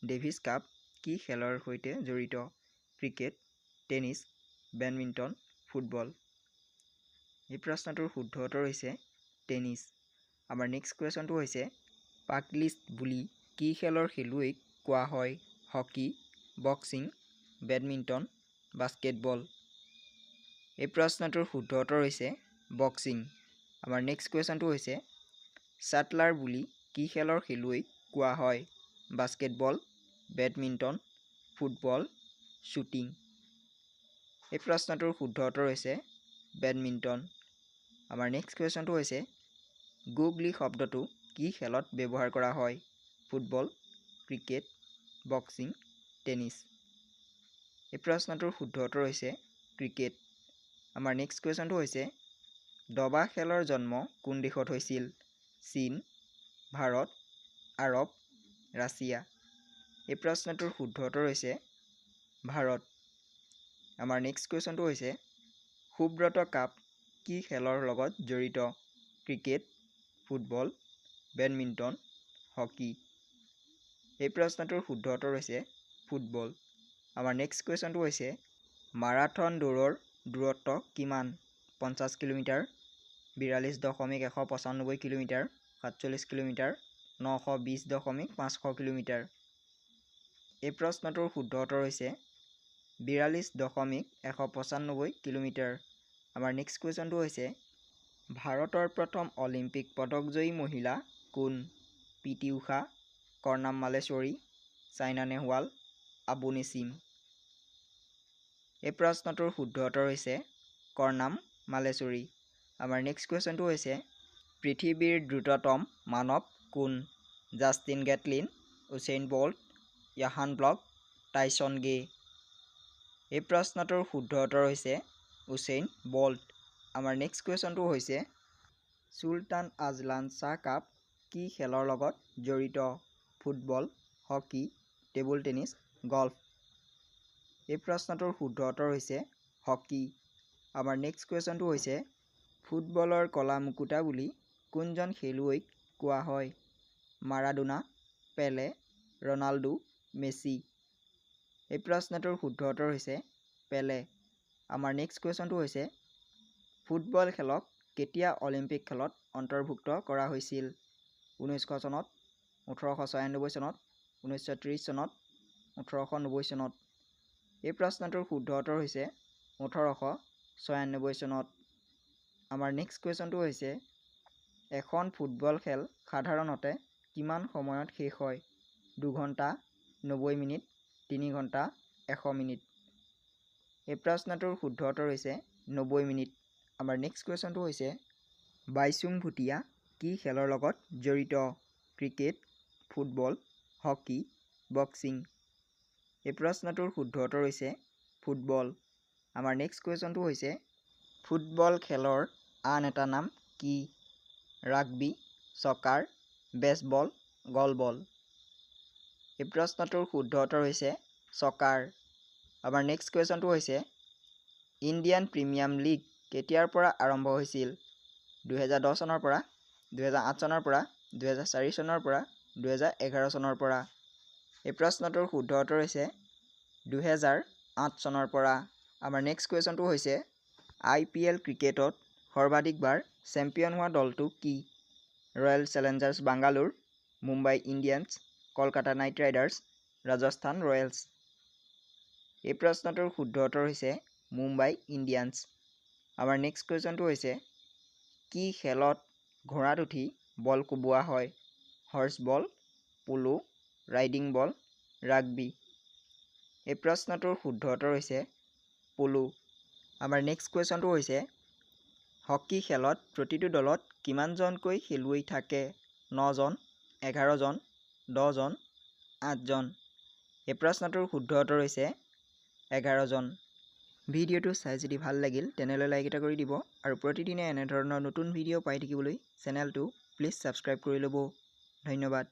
Davis cup কি খেলৰ সৈতে জড়িত? Cricket, tennis, badminton, football. এই প্ৰশ্নটোৰ শুদ্ধ উত্তৰ হৈছে টেনিছ। আমাৰ নেক্সট কুৱেশ্যনটো হৈছে পাক লিষ্ট বুলি কি খেলৰ খেলুৱৈক কোৱা হয়? Hockey, boxing, badminton, basketball. এই প্ৰশ্নটোৰ শুদ্ধ উত্তৰ হৈছে বক্সিং। আমাৰ নেক্সট কুৱেশ্যনটো হৈছে শ্বাটলাৰ বুলি কি খেলৰ খেলুৱৈক কোৱা হয়? Basketball, badminton, football, shooting. এই প্ৰশ্নটোৰ শুদ্ধ উত্তৰ হৈছে বেডমিণ্টন। আমাৰ নেক্সট কুৱেশ্যনটো হৈছে গুগলি শব্দটো কি খেলত ব্যৱহাৰ কৰা হয়? Football, cricket, boxing, tennis. এই প্ৰশ্নটোৰ শুদ্ধ উত্তৰ হৈছে ক্ৰিকেট। আমাৰ নেক্সট কুৱেশ্যনটো হৈছে দবা খেলৰ জন্ম কোন দেশত হৈছিল? চীন, ভাৰত, আৰৱ, ৰাছিয়া। এই প্ৰশ্নটোৰ শুদ্ধ উত্তৰ হৈছে ভাৰত। আমাৰ নেক্সট কুৱেশ্যনটো হৈছে সুব্ৰত কাপ কি খেলৰ লগত জড়িত? Cricket, football, badminton, hockey. এই প্ৰশ্নটোৰ শুদ্ধ উত্তৰ হৈছে ফুটবল। আমাৰ নেক্সট কুৱেশ্যনটো হৈছে মাৰাথন দৌৰৰ দূৰত্ব কিমান? 50 কিলোমিটাৰ, 42.195 কিলোমিটাৰ, 47 কিলোমিটাৰ, 920.500 কিলোমিটাৰ। এই প্ৰশ্নটোৰ শুদ্ধ উত্তৰ হৈছে 42.195 কিলোমিটাৰ। আমাৰ নেক্সট কুৱেশ্যনটো হৈছে ভাৰতৰ প্ৰথম অলিম্পিক পদকজয়ী মহিলা কোন? পিটি ঊষা, কৰ্ণাম মালেশ্বৰী, চাইনা নেহৱাল, আবু নিছিম। এই প্ৰশ্নটোৰ শুদ্ধ উত্তৰ হৈছে কৰ্ণাম মালেশ্বৰী। আমাৰ নেক্সট কুৱেশ্যনটো হৈছে পৃথিৱীৰ দ্ৰুততম মানৱ কোন? জাষ্টিন গেটলিন, উছেইন বল্ট, য়াহান ব্লক, টাইছন গে। এই প্ৰশ্নটোৰ শুদ্ধ উত্তৰ হৈছে উছেইন বল্ট। আমাৰ নেক্সট কুৱেশ্যনটো হৈছে চুলতান আজলান শ্বাহ কাপ কি খেলৰ লগত জড়িত? Football, hockey, table tennis, golf. এই প্ৰশ্নটোৰ শুদ্ধ উত্তৰ হৈছে হকী। আমাৰ নেক্সট কুৱেশ্যনটো হৈছে ফুটবলৰ কলা মুকুতা বুলি কোনজন খেলুৱৈক কোৱা হয়? মাৰাডোনা, পেলে, ৰনাল্ডো, মেছি। এই প্ৰশ্নটোৰ শুদ্ধ উত্তৰ হৈছে পেলে। আমাৰ নেক্সট কুৱেশ্যনটো হৈছে ফুটবল খেলক কেতিয়া অলিম্পিক খেলত অন্তৰ্ভুক্ত কৰা হৈছিল? 1900 চনত, 1896 চনত, 1930 চনত, 1890 চনত। এই প্ৰশ্নটোৰ শুদ্ধ উত্তৰ হৈছে 1896 চনত। আমাৰ নেক্সট কুৱেশ্যনটো হৈছে এখন ফুটবল খেল সাধাৰণতে কিমান সময়ত শেষ হয়? 2 ঘণ্টা, 90 মিনিট, 3 ঘণ্টা, 100 মিনিট। এই প্ৰশ্নটোৰ শুদ্ধ উত্তৰ হৈছে 90 মিনিট। আমাৰ নেক্সট কুৱেশ্যনটো হৈছে বাইচুং ভুটিয়া কি খেলৰ লগত জড়িত? Cricket, football, hockey, boxing. এই প্ৰশ্নটোৰ শুদ্ধ উত্তৰ হৈছে ফুটবল। আমাৰ নেক্সট কুৱেশ্যনটো হৈছে ফুটবল খেলৰ আন এটা নাম কি? ৰাগবি, চকাৰ, বেছবল, গলবল। এই প্ৰশ্নটোৰ শুদ্ধ উত্তৰ হৈছে চকাৰ। আমাৰ নেক্সট কুৱেশ্যনটো হৈছে ইণ্ডিয়ান প্ৰিমিয়াম লীগ কেতিয়াৰ পৰা আৰম্ভ হৈছিল? 2010 চনৰ পৰা, 2008 চনৰ পৰা, 2004 চনৰ পৰা, 2011 চনৰ পৰা। এই প্ৰশ্নটোৰ শুদ্ধ উত্তৰ হৈছে 2008 চনৰ পৰা। আমাৰ নেক্সট কুৱেশ্যনটো হৈছে IPL ক্ৰিকেটত সৰ্বাধিকবাৰ চেম্পিয়ন হোৱা দলটো কি? Royal Challengers Bangalore, Mumbai Indians, Kolkata night riders, Rajasthan Royals. এই প্ৰশ্নটোৰ শুদ্ধ উত্তৰ হৈছে মুম্বাই ইণ্ডিয়ানছ। আমাৰ নেক্সট কুৱেশ্যনটো হৈছে কি খেলত ঘোঁৰাত উঠি বল কোবোৱা হয়? হৰ্চ বল, পোলো, ৰাইডিং বল, ৰাগবি। এই প্ৰশ্নটোৰ শুদ্ধ উত্তৰ হৈছে পোলো। আমাৰ নেক্সট কুৱেশ্যনটো হৈছে হকী খেলত প্ৰতিটো দলত কিমানজনকৈ খেলুৱৈ থাকে? 9 জন, 11 জন, 10 জন, 8 জন। এই প্ৰশ্নটোৰ শুদ্ধ উত্তৰ হৈছে 11 জন। ভিডিঅ'টো চাই যদি ভাল লাগিল তেনেহ'লে লাইক এটা কৰি দিব আৰু প্ৰতিদিনে এনেধৰণৰ নতুন ভিডিঅ' পাই থাকিবলৈ চেনেলটো প্লিজ ছাবস্ক্ৰাইব কৰি ল'ব। ধন্যবাদ।